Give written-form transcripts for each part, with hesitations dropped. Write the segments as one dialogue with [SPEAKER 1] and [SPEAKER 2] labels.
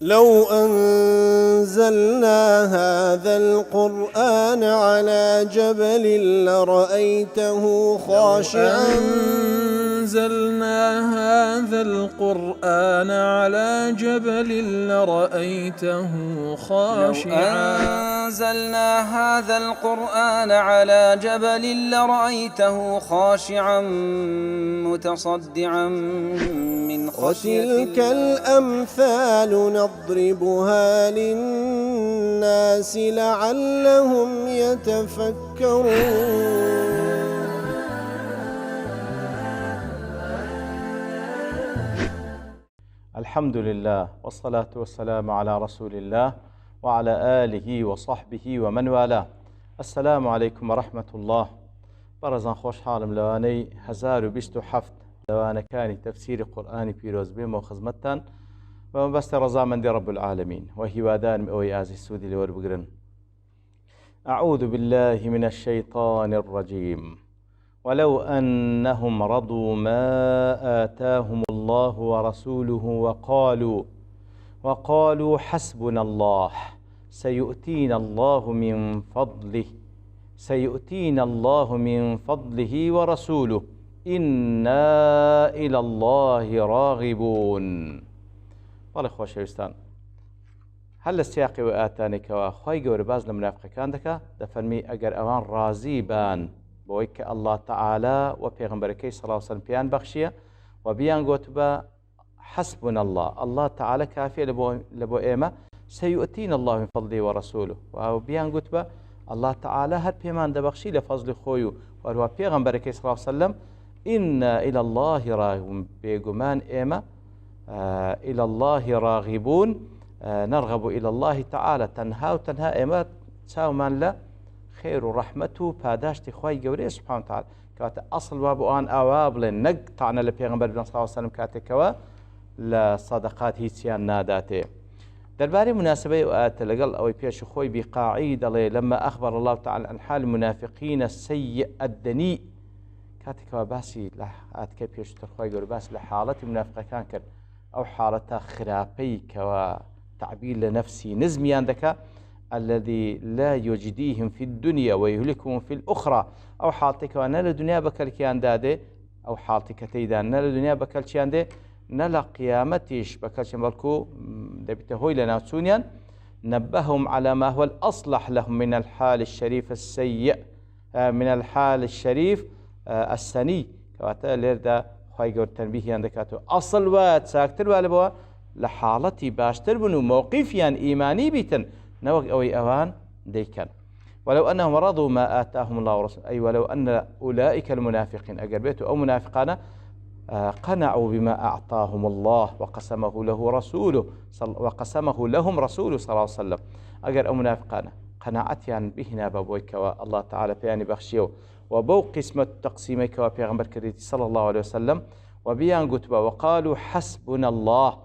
[SPEAKER 1] لو أنزلنا هذا القرآن على جبل لرأيته خاشعا
[SPEAKER 2] أنزلنا هذا القرآن على جبل لرأيته خاشعا
[SPEAKER 3] أنزلنا هذا القرآن على جبل لرأيته خاشعا متصدعا من خشية
[SPEAKER 1] وتلك الأمثال نضربها للناس لعلهم يتفكرون.
[SPEAKER 4] الحمد لله والصلاة والسلام على رسول الله وعلى آله وصحبه ومن والاه. السلام عليكم ورحمة الله. برزان خوش حالم لواني 1027 لوانا كاني تفسير قرآني بيروز بيم وخزمتان ومبست رزامن دي رب العالمين وهي وادان مئوي آزي السودي لور بقرن. أعوذ بالله من الشيطان الرجيم. ولو أنهم رضوا ما آتاهم الله ورسوله وقالوا حسبنا الله سيؤتينا الله من فضله ورسوله إنا إلى الله راغبون. والله خوش ويستان هل السياق وآتانك وخوي قور باز لمنافق كان دفرمي أجر أوان رازي بان بويك الله تعالى وبيغمبركي صلى الله عليه وسلم بيان بخشية وبيان قوتبا حسبنا الله تعالى كافية لبو إيمة سيؤتينا الله من فضله ورسوله وبيان قوتبا الله تعالى هر بيمان دبخشي لفضل خويو وهو بيغمبركي صلى الله عليه وسلم إنا إلى الله راغبون بيقمان إيمة إلى الله راغبون نرغب إلى الله تعالى تنهى إيمة تساومان له خير ورحمته پاداشتی خوای گەورەی سبحانه وتعالى کەواتە ئەسڵ وا بۆ ئەوان ئاوا بڵێن نەک تاعنە لە پێغەمبەر صلی الله عليه وسلم کاتێکەوە لە سەدەقات هیچیان ناداتێ. دەربارەی مناسبەی ئاەتە لەگەڵ ئەوەی پێش خۆی بیقاعی دەڵێ لما أخبر الله تعالى عن حال المنافقين السيء الدنيء کاتێکەوە باسی لە ئاتکە پێشتر خوای گەورە باس لە حاڵەتی منافقەکان کرد ئەو حاڵەتە خراپەی کەوە تعبیر لە نەفسی نزمیان دەکا الذي لا يجديهم في الدنيا ويهلكهم في الأخرى أو حالتك وانا لدنيا بكالكيان دادي أو حالتك تيدان نلا لدنيا بكالكيان دي نلا قيامتيش بكالكيان بالكو دبته هوي لنا سونيان نبههم على ما هو الأصلح لهم من الحال الشريف السيء من الحال الشريف السني كواتا ليردا خواهي قول تنبيه عندكاتو أصل وات ساكتر والبوا لحالتي باشتر بنو موقفيان إيماني بيتن نوق أوي أوان ديكن. ولو أنهم رضوا ما آتاهم الله ورسوله أي ولو أن أولئك المنافقين أقربيتوا أو منافقان قنعوا بما أعطاهم الله وقسمه لهم رسوله صلى الله عليه وسلم أقر أو منافقان قناعتيان بهنا بابويك والله تعالى بياني بخشيو وبو قسمة تقسيمك وبيغمبر كريتي صلى الله عليه وسلم وبيان قتبا وقالوا حسبنا الله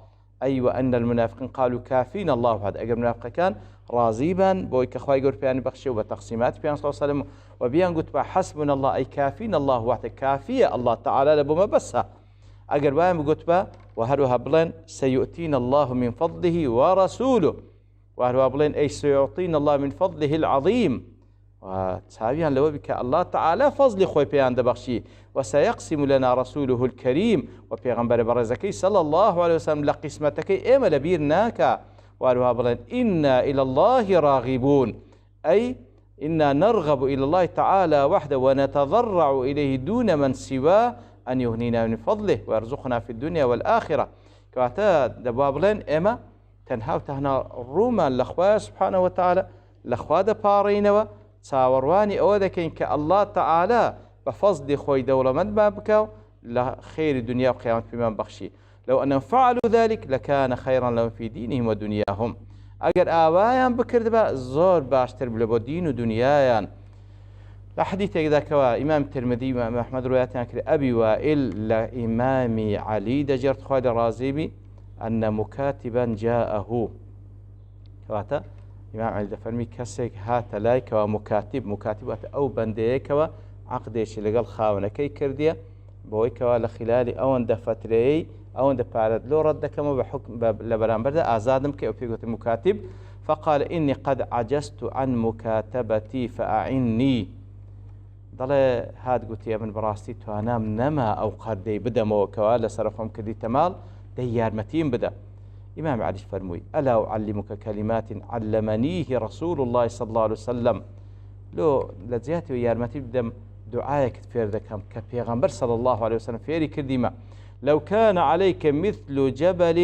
[SPEAKER 4] أي وأن المنافقين قالوا كافينا الله وحد أجر منافق كان راضيبا بويك أخوي يقول بيان بخشي وبتقسيمات بيان صلى الله عليه وسلم وبيان قلت حسبنا الله أي كافينا الله وحده كافية الله تعالى لبو ما بسها أجر بيان قلت وهروها بلين سيؤتينا الله من فضله ورسوله وهروها بلين أي سيعطينا الله من فضله العظيم وتساويان لو بك الله تعالى فضل خوي بيان دبخشي وسيقسم لنا رسوله الكريم وبيغمبر برزكي صلى الله عليه وسلم لقسمتك إما لبيرناك وقالوا بلين إنا إلى الله راغبون أي إنا نرغب إلى الله تعالى وحده ونتضرع إليه دون من سواه أن يهنينا من فضله ويرزقنا في الدنيا والآخرة كواتا دبابلين إما تنهاو تهنا روما لأخوة سبحانه وتعالى لأخوة دبارينوا تاورواني أودكين كالله تعالى بفضل خوي دولة من بابكاو لخير الدنيا وقيامة بمن بخشي لو أنهم فعلوا ذلك لكان خيرا لهم في دينهم ودنياهم أجر آوايان بكرد با زور باشتر بلبو دين ودنيايان لحديث ذاك إمام الترمذي وإمام أحمد رواياتنا أبي وائل لإمام علي دجرت خوالي الرازيبي أن مكاتبا جاءه كواتا إمام علي دفرمي كسك هات لايك ومكاتب أو بنديك عقديش لقل خاونة كي كردية بويك لخلال أون دفتري ئەوەندە پارەت لۆ ڕەت دەکەمەوە بە حکم لە بەرامبەردا ئازادم کە ئەو پێگوتی مکاتب فقال إني قد عجزت عن مكاتبتي فأعني دەڵێ هات گوتیە من بەڕاستی توانام نەما ئەو قەردەی بدەمەوە کەوا لەسەر خۆم کردیتە ماڵ دەی یارمەتیم بدە. ئیمام عەلیش فەرمووی ئەلا أعلمك كلمات علمنيه رسول الله صلى الله عليه وسلم لۆ لە جیاتیەوە یارمەتی بدەم دوعایەکت فێر دەکەم کە پێغەمبەر صلى الله عليه وسلم فێری کردیمە لو كان عليك مثل جبل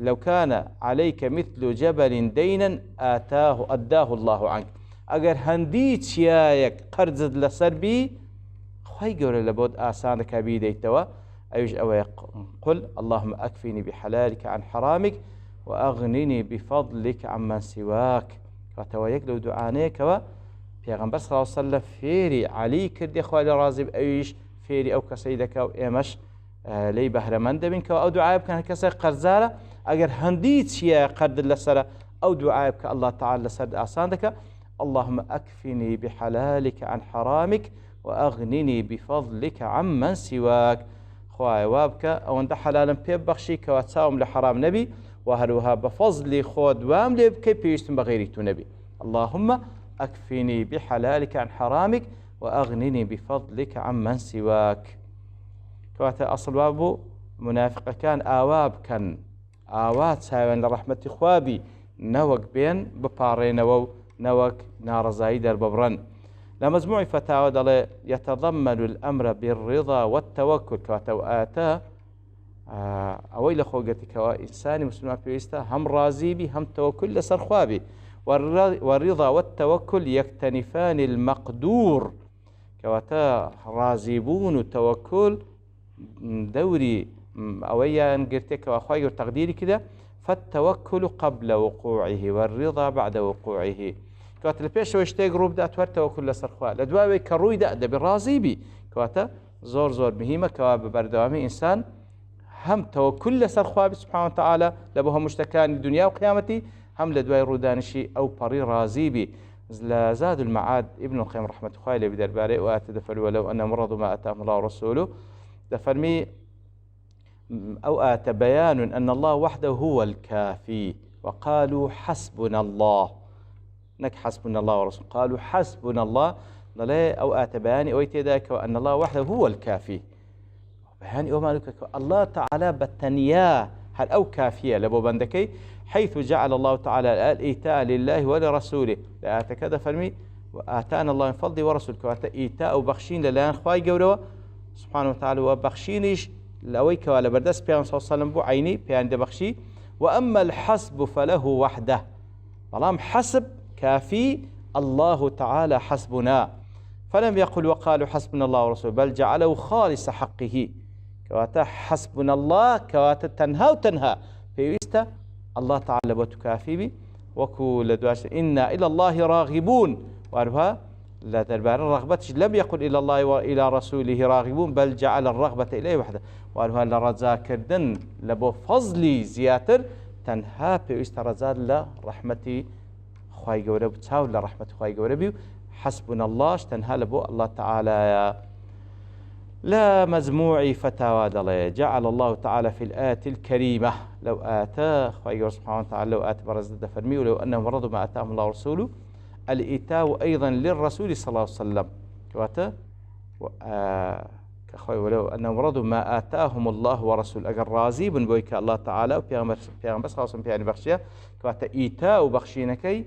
[SPEAKER 4] لو كان عليك مثل جبل دينا أداه الله عنك ئەگەر هەندی چیایەک قەرزت لەسەر بی خی گەورە لە بۆت ئاسانەکە بیدەیتەوە ئەوش ئەوەیە قل اللهم أكفني بحلالك عن حرامك وأغنني بفضلك عمن سواك کاتەوە یەک لەو دوعانەیەکەوە پێغەمبەر صلی الله عليه وسلم فێری عەلی کردی خوا لە ڕازی ئەویش فێری ئەو کەسەی دەکا و ئێمەش لێی بەهرەمەند دەبین کەەوە ئەو دوعای بکەن کەسێک قەرزارە ئەگەر هەندی چیە قەردت لەسرە ئەو دوعای بکە الله تعالی لەسەر ئاسان دەکە اللهم أكفني بحلالك عن حرامك وأغنني بفضلك عمن سواك خوای وابکە ئەوەندە حەلالم پێ بەخشی کەوا چاوم لە حرام نەبی و هەروەها بە فەزلی خۆ دوام لێ بکەی پێویستم بە غەیری تو نەبی اللهم أكفني بحلالك عن حرامك وأغنني بفضلك عمن سواك کەواتە ئەسڵ وا بوو منافقەکان ئاوا بکەن ئاوا چاوێن لە ڕەحمەتی خوابی نەوەک بێن بپاڕێنەوە و نەوەک ناڕزایی دەرببڕن لە مەزموعی فتاوە دەڵێ يتضمن الأمر بالرضا والتوكل کەواتە ئەو ئاەتە ئەوەی لە خۆگەتیکەوە ئینسانی مسلمان پێویستە هەم ڕازی بی هەم تەوەکل لەسەر خوابی والرضا والتوكل يكتنفان المقدور کەواتە ڕازیبوون و تەوەکل دەوری ئەوەیان گرتێکەوە خوای گەورە تەقدیری کردە فالتوكل قبل وقوعه والرضا بعد وقوعه کەواتە لە پێشەوە شتێک ڕووبدا توەر تەوەکل لەسەر خوا لە دواوەی کە ڕوویدا دەبێ ڕازی بی کەواتە زۆر زۆر مهمە کەوا بە بەردەوامی ئینسان هەم تەوەکل لەسەر خوا سبحانه وتعالى لە بۆ هەموو شتەکانی دنیا و قیامەتی هەم لە دوای ڕوودانشی ئەو پەڕی ڕازی بی لە زاد المعاد ابن القيم رحمة الله عليه بدرباري وآت دفر ولو أن مرض ما أتاهم الله ورسوله دفرمي أو آت بيان أن الله وحده هو الكافي وقالوا حسبنا الله نك حسبنا الله ورسوله قالوا حسبنا الله أو آت بياني أو ذاك وأن الله وحده هو الكافي بياني أو مالك الله تعالى بالتنياه هل أو كافية لبو بندكي حيث جعل الله تعالى الإيتاء لله ولرسوله لآت كذا فرمي وآتانا الله من فضله ورسوله كواتا إيتاء وبخشين لله خواي قولوا سبحانه وتعالى وبخشينش لأويك ولا بردس بيان صلى الله عليه وسلم بو عيني بيان دبخشي وأما الحسب فله وحده بلام حسب كافي الله تعالى حسبنا فلم يقل وقالوا حسبنا الله ورسوله بل جعله خالص حقه كواتا حسبنا الله كواتا تنهى وتنهى في الله تعالى وتكافي بي وكل دواش إنا إلى الله راغبون وأرها لا دربار الرغبة لم يقل إلى الله وإلى رسوله راغبون بل جعل الرغبة إليه وحده وأرها لرزاكردن لبو فضلي زياتر تنها بيست رزاد لرحمة خواهي قورة بتساول لرحمة خواهي قورة بيو حسبنا الله تنها لبو الله تعالى لا مزموع فتاوى دلي جعل الله تعالى في الآية الكريمة لو آتاه خواهي سبحانه وتعالى لو آت برزد فرمي ولو أنهم رضوا ما آتاهم الله ورسوله الإيتاء أيضا للرسول صلى الله عليه وسلم كواتا كخوي ولو أنهم رضوا ما آتاهم الله ورسوله أجر رازي بن بويك الله تعالى وبيغمبر صلى الله عليه وسلم يعني بخشيه كواتا إيتاء وبخشينكي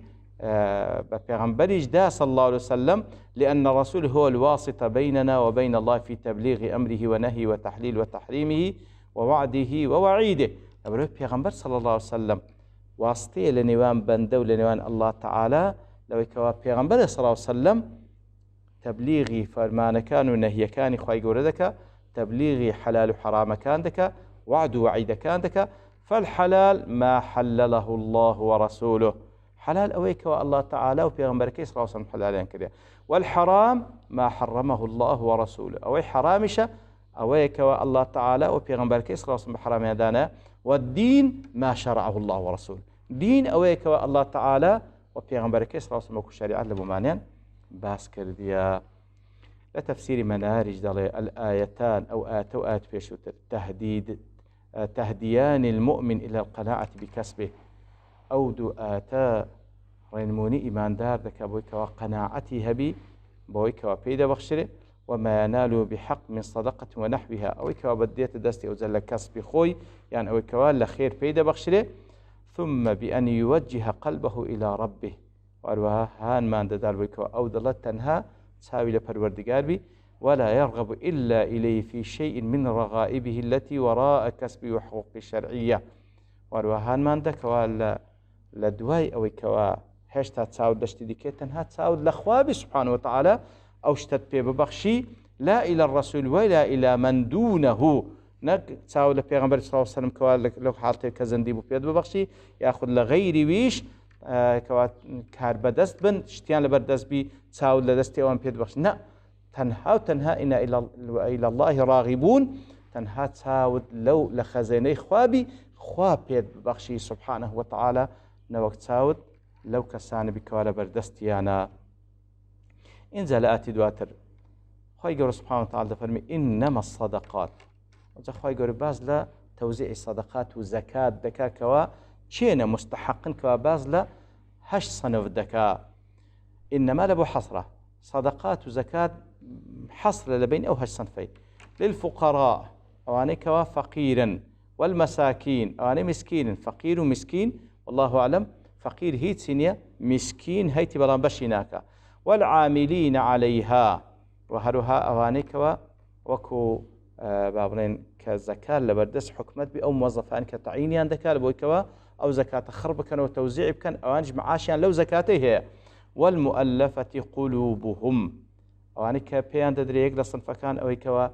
[SPEAKER 4] بيغمبريش دا صلى الله عليه وسلم لأن الرسول هو الواسطة بيننا وبين الله في تبليغ أمره ونهي وتحليل وتحريمه ووعده ووعيده أبروه بيغمبر صلى الله عليه وسلم واسطية لنوان بندو لنوان الله تعالى لو كوا بيغمبر صلى الله عليه وسلم تبليغي فرمان كان ونهي كان خواهي قوردك تبليغي حلال وحرام كان دك وعد وعيد كان دك فالحلال ما حلله الله ورسوله حلال أويك الله تعالى وبيغمبرك صلى الله عليه وسلم حلالين كذا والحرام ما حرمه الله ورسوله أوي حرامش أويك الله تعالى وبيغمبرك صلى الله عليه وسلم حرام يدانا والدين ما شرعه الله ورسوله دين أويك الله تعالى وبيغمبرك صلى الله عليه وسلم شريعة لبمانين باس كرديا لتفسير منارج دلي الآيتان أو آيات بيشو تهديان المؤمن إلى القناعة بكسبه أو دو آتا رينموني إيمان دار دكا بويك وقناعتي هبي بويك وبيدا بخشره وما ينال بحق من صدقة ونحوها أويك وبديت دستي أوزل كسب خوي يعني أويك لخير بيدا بخشره ثم بأن يوجه قلبه إلى ربه وأروها هان ما دار بويك أو دلت تنها تساوي لپروردگار بي ولا يرغب إلا إليه في شيء من رغائبه التي وراء كسب وحقوق الشرعية وأروها هان ما دك لدواي أويك هشتا تساود دشتي ديكي تنها تساود لخوابي سبحانه وتعالى أو شتت بي ببخشي لا إلى الرسول ولا إلى من دونه نك تساود لبيغمبر صلى الله عليه وسلم كوا لو حالتي كزندي بو بيد ببخشي ياخذ لغيري ويش كوا كار بدست بن شتيان لبردست بي تساود لدستي وان بيد ببخشي نا تنها إنا إلى الله راغبون تنها تساود لو لخزيني خوابي خواب بيد ببخشي سبحانه وتعالى نوك تساود لو كسان بكوالا بردستيانا إنزل آتي دواتر خواهي قول سبحانه وتعالى فرمي إنما الصدقات وزا خواهي قول باز لا توزيع الصدقات وزكاة دكا كوا چينا مستحقن كوا باز لا هش صنف دكا إنما لبو حصرة صدقات وزكاة حصر لبين أو هش صنفين للفقراء أواني كوا فقيرا والمساكين أواني مسكين فقير ومسكين والله أعلم فقير هيت سينيا مسكين هيتي بلان بشيناكا والعاملين عليها وهروها أوانيكوا وكو بابرين كزكاة لبردس حكمت بي أو موظفان كتعيني عندك لبويكوا أو زكاة خرب كان وتوزيع بكن أوانج معاشيان لو زكاته هي والمؤلفة قلوبهم أوانيكا بيان تدري يقدر صنفكان أويكوا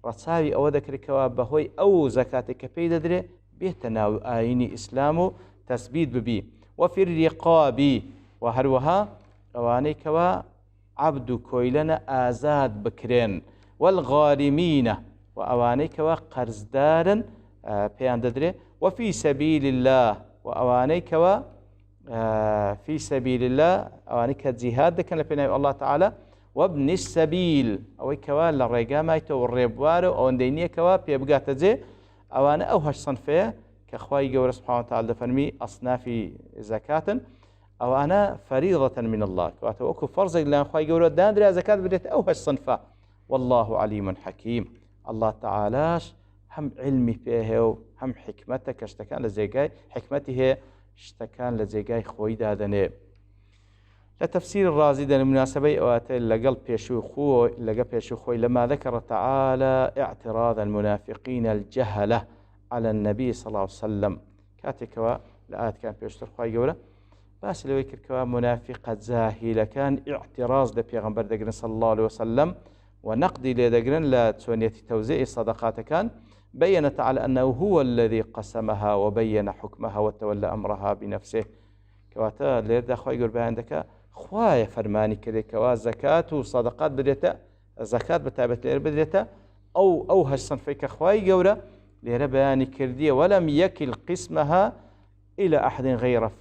[SPEAKER 4] رساوي أو ذكركوا بهوي أو زكاتك بي تدري بيتناو آيني إسلامو تثبيت ببي وفي الرقاب وهروها أوانيكوا عبد كويلنا آزاد بكرين والغارمين وأوانيكوا قرزدارا بيان تدري وفي سبيل الله وأوانيكوا في سبيل الله أوانيكا جهاد كان لبناء الله تعالى وابن السبيل أويكوا للرقامة والربوار أو اندينية كوا بيبقى تجي أوانا أوهش صنفية كأخوائي قول سبحانه وتعالى فرمي أصناف زكاة أو أنا فريضة من الله وأتوكو فرض لأن أخوائي قول داندري زكاة بديت أوهش صنفة والله عليم حكيم الله تعالاش هم علمي فيه هم حكمتك اشتكان لزيقاي حكمته اشتكان لزيقاي خوي دادني لتفسير الرازي ده المناسبة أواتي لقل بيشو خوي لما ذكر تعالى اعتراض المنافقين الجهلة على النبي صلى الله عليه وسلم كاتكوا لآت كان بيشتر خوي قوله بس لو يكركوا منافقة زاهلة كان اعتراض لبيغمبر دقرن صلى الله عليه وسلم ونقدي لدقرن لتونية توزيع الصدقات كان بين تعالى أنه هو الذي قسمها وبين حكمها وتولى أمرها بنفسه كواتا ليردا خوي قول عندك خوايا فرماني كذا كوا زكاة وصدقات بديتا زكاة بتابت لير بديتا أو هالصنفيك خواي قوله لير بياني كردية ولم يكل قسمها إلى أحد غيره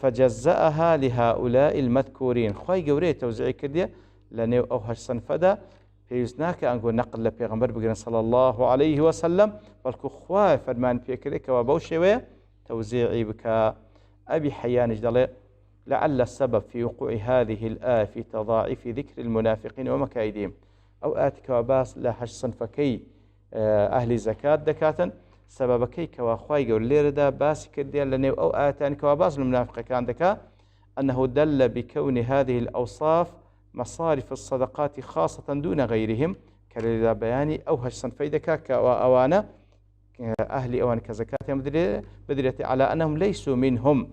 [SPEAKER 4] فجزأها لهؤلاء المذكورين خواي قوله توزيعي كردية لأنه أو هالصنفدا فيزناك أنقول نقل لبيغمبر بقرن صلى الله عليه وسلم بلكو خوايا فرماني كذا كوا بوشوية توزيعي بك أبي حيان جدلي لعل السبب في وقوع هذه الآية في تضاعف ذكر المنافقين ومكايدهم أو آتك وباس لا حش صنفكي أهل زكاة دكاتا سببكي كواخواي قول ليردا باس كرديان لنيو أو آتان كواباس المنافق كان دكا أنه دل بكون هذه الأوصاف مصارف الصدقات خاصة دون غيرهم كالذا بياني أو هش صنفي دكا كأوانا أهل أوان كزكاة بدرية على أنهم ليسوا منهم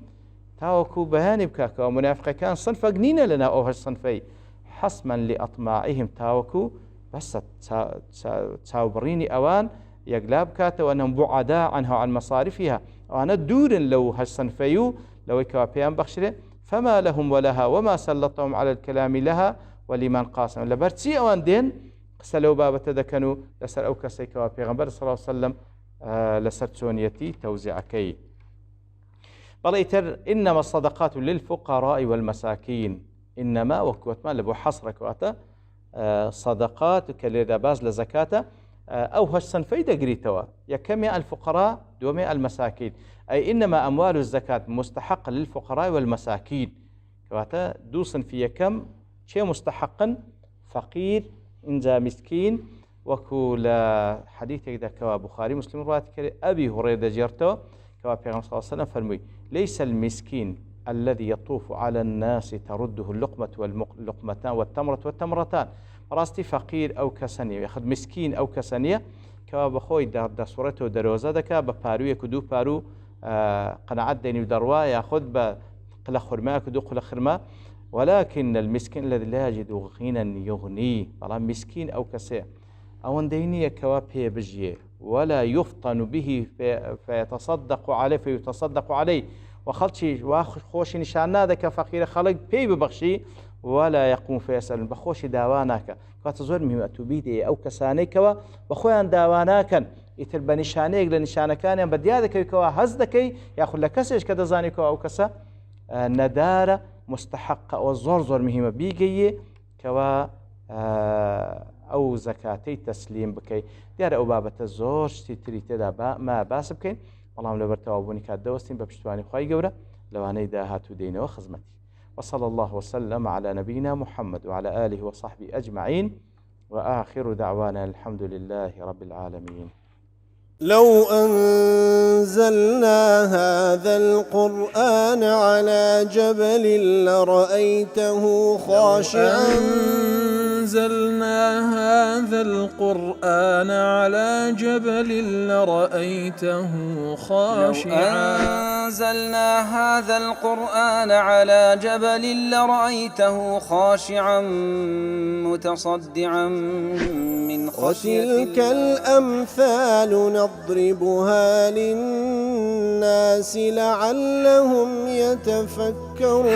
[SPEAKER 4] تاوكو بهاني بكاكا ومنافقة كان صنف قنين لنا أوهش صنفي حسما لأطماعهم تاوكو بس تاوبريني أوان يقلاب كاتا وأنهم بعداء عنها عن مصارفها وأنا دور لو هش صنفيو لو كوابيان بخشري فما لهم ولها وما سلطهم على الكلام لها ولمن قاسم لبرتسي أوان دين قسلوا بابا تدكنوا لسر أو كسي كوابيغمبر صلى الله عليه وسلم لسرتونيتي توزيعكي بليتر إنما الصدقات للفقراء والمساكين إنما وكوتمان لبو حصرك واتا صدقات كاللي باز لزكاة أو هشسن فايدة قريتوا يكمي الفقراء دومي المساكين، أي إنما أموال الزكاة مستحقة للفقراء والمساكين كواتا دوسن في كم شيء مستحقا فقير إنزا مسكين وكل حديث إذا كوا بخاري مسلم رواه أبي هريرة جرته كوا بيغمبر صلى الله عليه وسلم فرمي ليس المسكين الذي يطوف على الناس ترده اللقمة واللقمتان والتمرة والتمرتان راستي فقير أو كسنية ياخذ مسكين أو كسنية كوا بخوي دا صورته دروزة دكا بباروية كدو بارو قناعات ديني ودروا ياخذ بقل خرماء كدو قل خرماء، ولكن المسكين الذي لا يجد غنى يغنيه طالما مسكين أو كسية أو دينية كوا بيه بجيه ولا يفطن به فيتصدق عليه فيتصدق عليه وخلشي وخوش نشانا ذاك فقير خلق بي ببخشي ولا يقوم فيسأل بخوش داواناك كاتزور مهم أتوبيدي أو كساني كوا بخوان داواناكا يتر بنشانيك لنشانا كان بديادك كوا هزدكي ياخذ لك كسيش كذا زاني كوا أو كسا ندارة مستحقة وزور مهمة بيجي كوا أو زكاتي تسليم بكي ديار أو بابة الزور تري تدا ما باس بكين والله لو برتوابوني كادوستين ببشتواني خواهي قورة لو هنيدا هاتو دينه وخزمتي. وصلى الله وسلم على نبينا محمد وعلى آله وصحبه أجمعين وآخر دعوانا الحمد لله رب العالمين.
[SPEAKER 1] لو أنزلنا هذا القرآن على جبل لرأيته خاشعا
[SPEAKER 2] أنزلنا هذا القرآن على جبل لرأيته خاشعا
[SPEAKER 3] أنزلنا هذا القرآن على جبل لرأيته خاشعا متصدعا من خشية الله.
[SPEAKER 1] وتلك الأمثال نضربها للناس لعلهم يتفكرون.